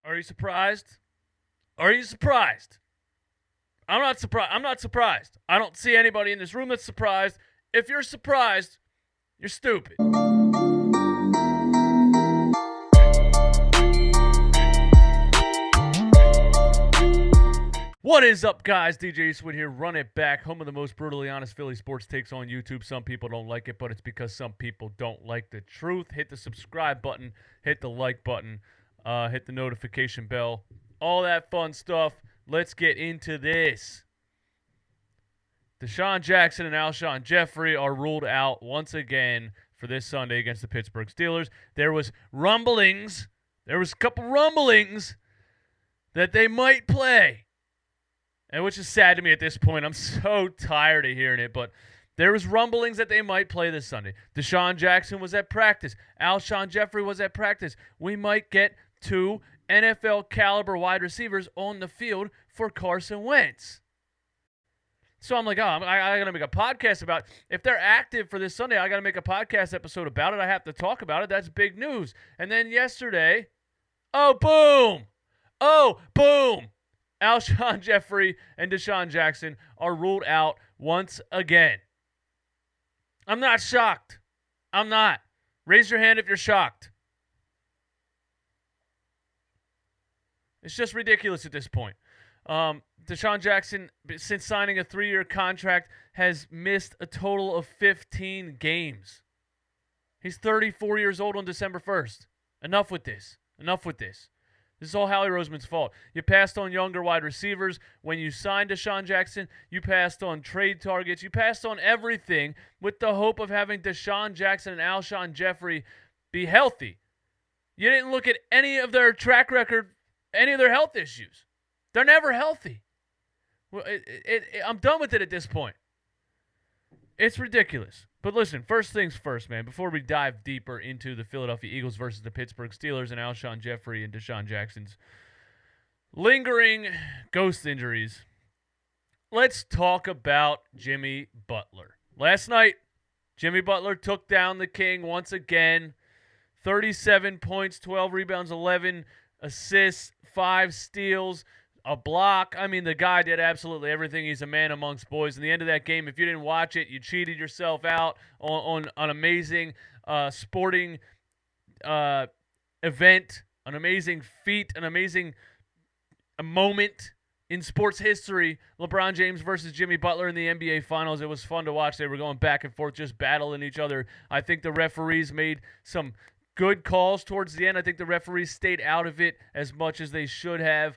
Are you surprised? Are you surprised? I'm not surprised. I'm not surprised. I don't see anybody in this room that's surprised. If you're surprised, you're stupid. What is up, guys? DJ Eastwood here. Run it back. Home of the most brutally honest Philly sports takes on YouTube. Some people don't like it, but it's because some people don't like the truth. Hit the subscribe button. Hit the like button. Hit the notification bell. All that fun stuff. Let's get into this. DeSean Jackson and Alshon Jeffery are ruled out once again for this Sunday against the Pittsburgh Steelers. There was rumblings. There was a couple rumblings that they might play. And which is sad to me at this point. I'm so tired of hearing it. But there was rumblings that they might play this Sunday. DeSean Jackson was at practice. Alshon Jeffery was at practice. We might get two NFL caliber wide receivers on the field for Carson Wentz. So I'm like, I got to make a podcast about it. If they're active for this Sunday, I got to make a podcast episode about it. I have to talk about it. That's big news. And then yesterday, boom. Alshon Jeffery and DeSean Jackson are ruled out once again. I'm not shocked. I'm not. Raise your hand if you're shocked. It's just ridiculous at this point. DeSean Jackson, since signing a 3-year contract, has missed a total of 15 games. He's 34 years old on December 1st. Enough with this. This is all Howie Roseman's fault. You passed on younger wide receivers. When you signed DeSean Jackson, you passed on trade targets. You passed on everything with the hope of having DeSean Jackson and Alshon Jeffery be healthy. You didn't look at any of their track record, any of their health issues. They're never healthy. Well, I'm done with it at this point. It's ridiculous. But listen, first things first, man, before we dive deeper into the Philadelphia Eagles versus the Pittsburgh Steelers and Alshon Jeffery and DeSean Jackson's lingering ghost injuries, let's talk about Jimmy Butler. Last night, Jimmy Butler took down the King once again. 37 points, 12 rebounds, 11 assists, 5 steals, a block. I mean, the guy did absolutely everything. He's a man amongst boys. In the end of that game, if you didn't watch it, you cheated yourself out on an amazing sporting event, an amazing feat, an amazing moment in sports history. LeBron James versus Jimmy Butler in the NBA Finals. It was fun to watch. They were going back and forth, just battling each other. I think the referees made some good calls towards the end. I think the referees stayed out of it as much as they should have.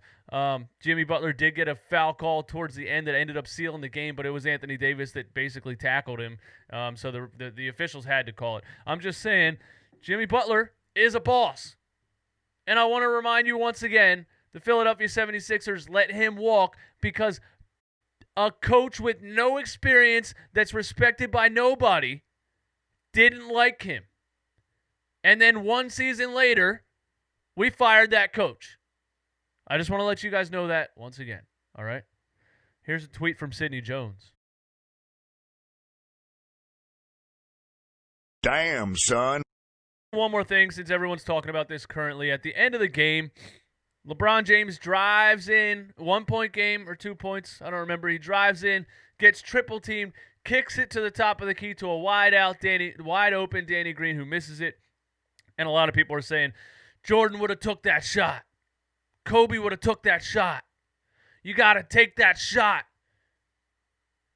Jimmy Butler did get a foul call towards the end that ended up sealing the game, but it was Anthony Davis that basically tackled him. So the officials had to call it. I'm just saying, Jimmy Butler is a boss. And I want to remind you once again, the Philadelphia 76ers let him walk because a coach with no experience that's respected by nobody didn't like him. And then one season later, we fired that coach. I just want to let you guys know that once again. All right? Here's a tweet from Sidney Jones. Damn, son. One more thing, since everyone's talking about this currently. At the end of the game, LeBron James drives in, 1-point game or 2 points, I don't remember. He drives in, gets triple teamed, kicks it to the top of the key to a wide open Danny Green, who misses it. And a lot of people are saying, Jordan would have took that shot. Kobe would have took that shot. You got to take that shot.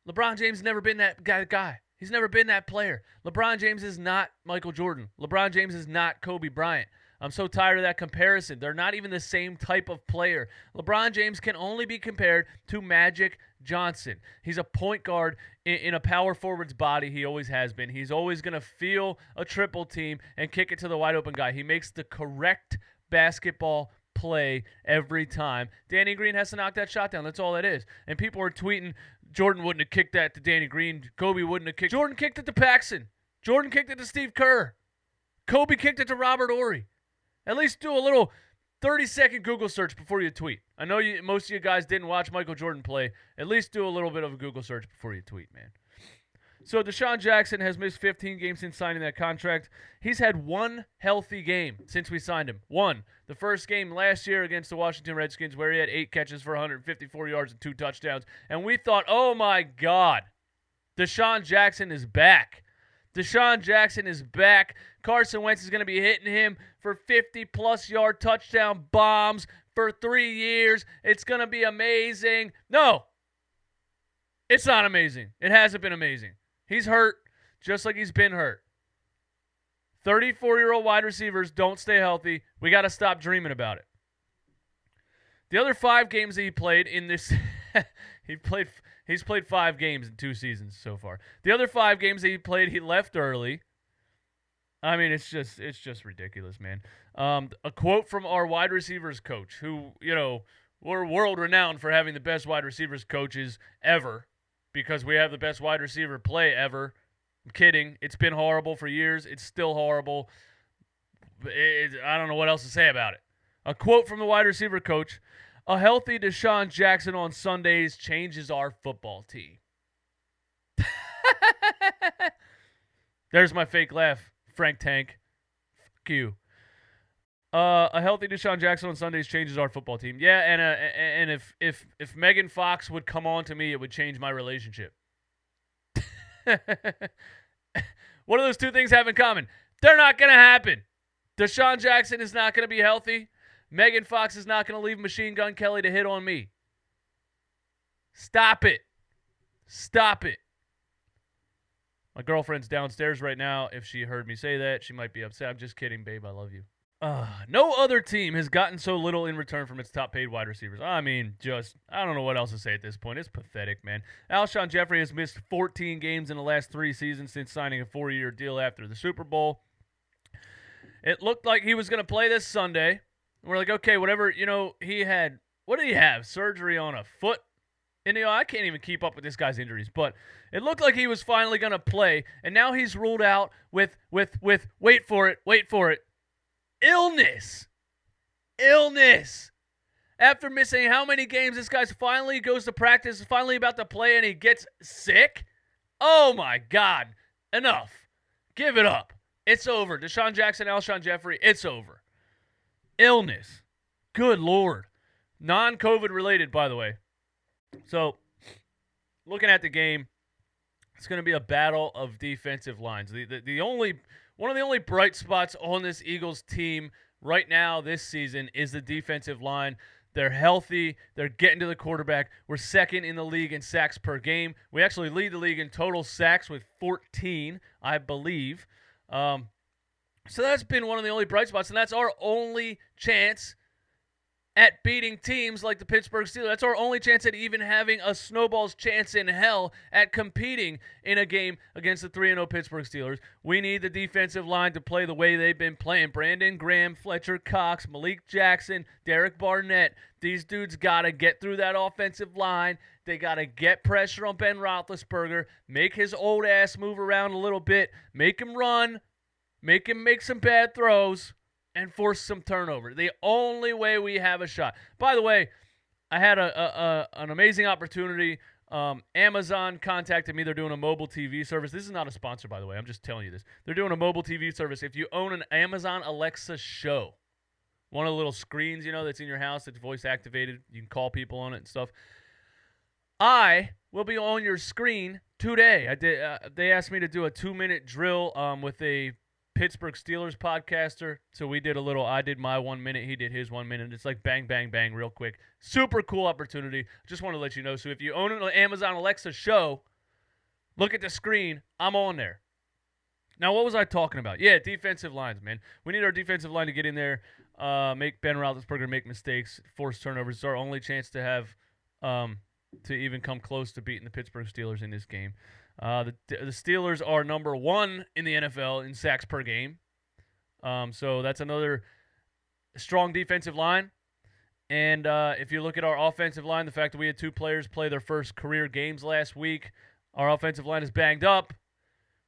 LeBron James has never been that guy. He's never been that player. LeBron James is not Michael Jordan. LeBron James is not Kobe Bryant. I'm so tired of that comparison. They're not even the same type of player. LeBron James can only be compared to Magic Johnson. He's a point guard in a power forward's body. He always has been. He's always going to feel a triple team and kick it to the wide open guy. He makes the correct basketball play every time. Danny Green has to knock that shot down. That's all that is. And people are tweeting, Jordan wouldn't have kicked that to Danny Green. Kobe wouldn't have kicked. Jordan kicked it to Paxson. Jordan kicked it to Steve Kerr. Kobe kicked it to Robert Horry. At least do a little 30-second Google search before you tweet. I know most of you guys didn't watch Michael Jordan play. At least do a little bit of a Google search before you tweet, man. So DeSean Jackson has missed 15 games since signing that contract. He's had one healthy game since we signed him. One. The first game last year against the Washington Redskins where he had 8 catches for 154 yards and 2 touchdowns. And we thought, oh my God, DeSean Jackson is back. DeSean Jackson is back. Carson Wentz is going to be hitting him for 50-plus yard touchdown bombs for 3 years. It's going to be amazing. No, it's not amazing. It hasn't been amazing. He's hurt just like he's been hurt. 34-year-old wide receivers don't stay healthy. We got to stop dreaming about it. The other 5 games that he played in this he's played 5 games in 2 seasons so far. The other 5 games that he played, he left early. I mean, it's just ridiculous, man. A quote from our wide receivers coach, who, we're world renowned for having the best wide receivers coaches ever, because we have the best wide receiver play ever. I'm kidding. It's been horrible for years. It's still horrible. I don't know what else to say about it. A quote from the wide receiver coach: "A healthy DeSean Jackson on Sundays changes our football team." There's my fake laugh, Frank Tank. Fuck you. A healthy DeSean Jackson on Sundays changes our football team. Yeah, and if Megan Fox would come on to me, it would change my relationship. What do those 2 things have in common? They're not going to happen. DeSean Jackson is not going to be healthy. Megan Fox is not going to leave Machine Gun Kelly to hit on me. Stop it. Stop it. My girlfriend's downstairs right now. If she heard me say that, she might be upset. I'm just kidding, babe. I love you. No other team has gotten so little in return from its top-paid wide receivers. I mean, I don't know what else to say at this point. It's pathetic, man. Alshon Jeffery has missed 14 games in the last 3 seasons since signing a 4-year deal after the Super Bowl. It looked like he was going to play this Sunday. We're like, okay, whatever. He had, what did he have? Surgery on a foot? And, I can't even keep up with this guy's injuries. But it looked like he was finally going to play. And now he's ruled out with wait for it, illness. After missing how many games, this guy finally goes to practice, is finally about to play, and he gets sick? Oh, my God. Enough. Give it up. It's over. DeSean Jackson, Alshon Jeffery, it's over. Illness. Good Lord. Non-COVID related, by the way. So, looking at the game, it's going to be a battle of defensive lines. One of the only bright spots on this Eagles team right now this season is the defensive line. They're healthy. They're getting to the quarterback. We're second in the league in sacks per game. We actually lead the league in total sacks with 14, I believe. So that's been one of the only bright spots, and that's our only chance at beating teams like the Pittsburgh Steelers. That's our only chance at even having a snowball's chance in hell at competing in a game against the 3-0 Pittsburgh Steelers. We need the defensive line to play the way they've been playing. Brandon Graham, Fletcher Cox, Malik Jackson, Derek Barnett. These dudes got to get through that offensive line. They got to get pressure on Ben Roethlisberger, make his old ass move around a little bit, make him run, make him make some bad throws, and force some turnover. The only way we have a shot. By the way, I had an amazing opportunity. Amazon contacted me. They're doing a mobile TV service. This is not a sponsor, by the way. I'm just telling you this. They're doing a mobile TV service. If you own an Amazon Alexa Show, one of the little screens, that's in your house that's voice activated, you can call people on it and stuff, I will be on your screen today. They asked me to do a 2-minute drill with a Pittsburgh Steelers podcaster. So we did I did my 1 minute, he did his 1 minute. It's like bang, bang, bang real quick. Super cool opportunity. Just want to let you know. So if you own an Amazon Alexa Show, look at the screen. I'm on there. Now, what was I talking about? Yeah, defensive lines, man. We need our defensive line to get in there, make Ben Roethlisberger make mistakes, force turnovers. It's our only chance to have to even come close to beating the Pittsburgh Steelers in this game. The Steelers are number 1 in the NFL in sacks per game. So that's another strong defensive line. And if you look at our offensive line, the fact that we had 2 players play their first career games last week, our offensive line is banged up.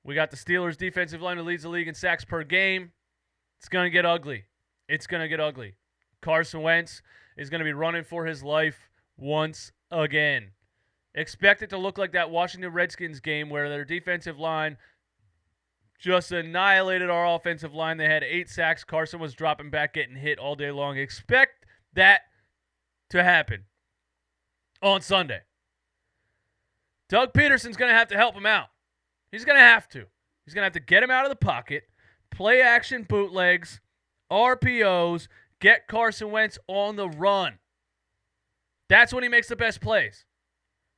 We got the Steelers defensive line that leads the league in sacks per game. It's going to get ugly. It's going to get ugly. Carson Wentz is going to be running for his life once again. Expect it to look like that Washington Redskins game where their defensive line just annihilated our offensive line. They had 8 sacks. Carson was dropping back, getting hit all day long. Expect that to happen on Sunday. Doug Peterson's going to have to help him out. He's going to have to. He's going to have to get him out of the pocket, play action bootlegs, RPOs, get Carson Wentz on the run. That's when he makes the best plays.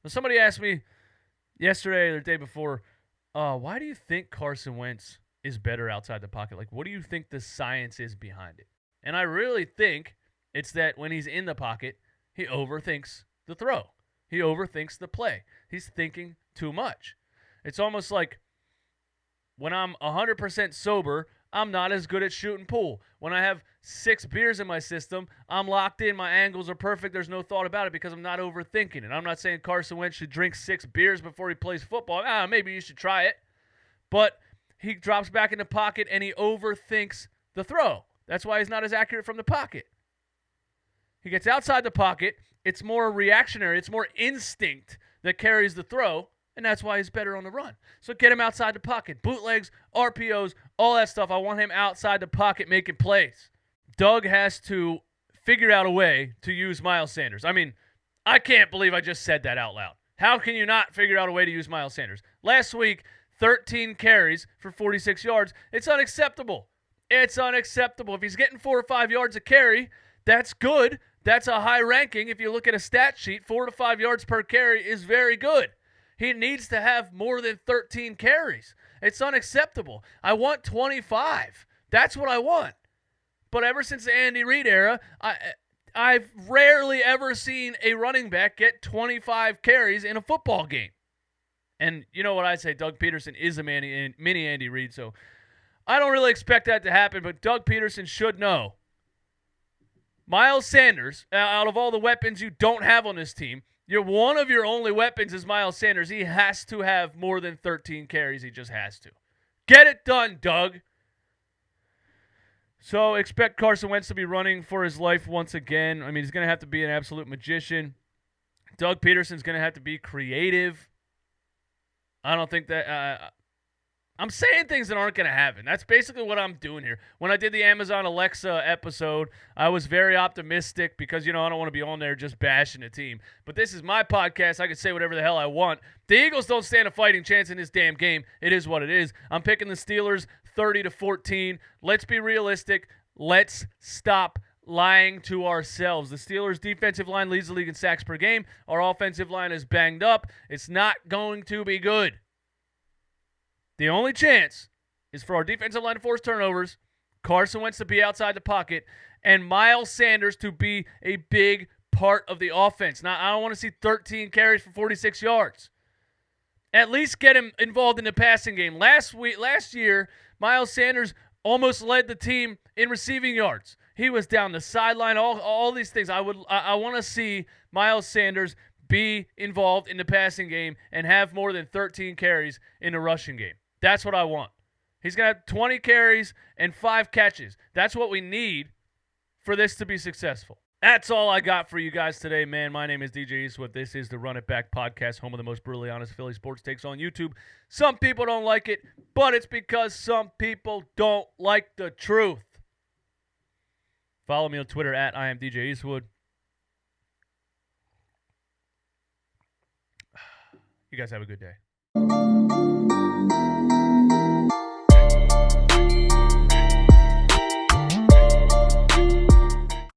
Now, somebody asked me yesterday or the day before, why do you think Carson Wentz is better outside the pocket? Like, what do you think the science is behind it? And I really think it's that when he's in the pocket, he overthinks the throw. He overthinks the play. He's thinking too much. It's almost like when I'm 100% sober, I'm not as good at shooting pool. When I have 6 beers in my system, I'm locked in. My angles are perfect. There's no thought about it because I'm not overthinking it. I'm not saying Carson Wentz should drink 6 beers before he plays football. Maybe you should try it. But he drops back in the pocket and he overthinks the throw. That's why he's not as accurate from the pocket. He gets outside the pocket. It's more reactionary. It's more instinct that carries the throw, and that's why he's better on the run. So get him outside the pocket. Bootlegs, RPOs, all that stuff. I want him outside the pocket making plays. Doug has to figure out a way to use Miles Sanders. I mean, I can't believe I just said that out loud. How can you not figure out a way to use Miles Sanders? Last week, 13 carries for 46 yards. It's unacceptable. It's unacceptable. If he's getting 4 or 5 yards a carry, that's good. That's a high ranking. If you look at a stat sheet, 4 to 5 yards per carry is very good. He needs to have more than 13 carries. It's unacceptable. I want 25. That's what I want. But ever since the Andy Reid era, I've rarely ever seen a running back get 25 carries in a football game. And you know what I say, Doug Peterson is a mini Andy Reid, so I don't really expect that to happen, but Doug Peterson should know. Miles Sanders, out of all the weapons you don't have on this team, one of your only weapons is Miles Sanders. He has to have more than 13 carries. He just has to. Get it done, Doug. So expect Carson Wentz to be running for his life once again. I mean, he's going to have to be an absolute magician. Doug Peterson's going to have to be creative. I don't think that I'm saying things that aren't going to happen. That's basically what I'm doing here. When I did the Amazon Alexa episode, I was very optimistic because, I don't want to be on there just bashing the team. But this is my podcast. I can say whatever the hell I want. The Eagles don't stand a fighting chance in this damn game. It is what it is. I'm picking the Steelers 30-14. Let's be realistic. Let's stop lying to ourselves. The Steelers' defensive line leads the league in sacks per game. Our offensive line is banged up. It's not going to be good. The only chance is for our defensive line to force turnovers, Carson Wentz to be outside the pocket, and Miles Sanders to be a big part of the offense. Now, I don't want to see 13 carries for 46 yards. At least get him involved in the passing game. Last year, Miles Sanders almost led the team in receiving yards. He was down the sideline, all these things. I want to see Miles Sanders be involved in the passing game and have more than 13 carries in the rushing game. That's what I want. He's going to have 20 carries and 5 catches. That's what we need for this to be successful. That's all I got for you guys today, man. My name is DJ Eastwood. This is the Run It Back podcast, home of the most brutally honest Philly sports takes on YouTube. Some people don't like it, but it's because some people don't like the truth. Follow me on Twitter at I am DJ Eastwood. You guys have a good day.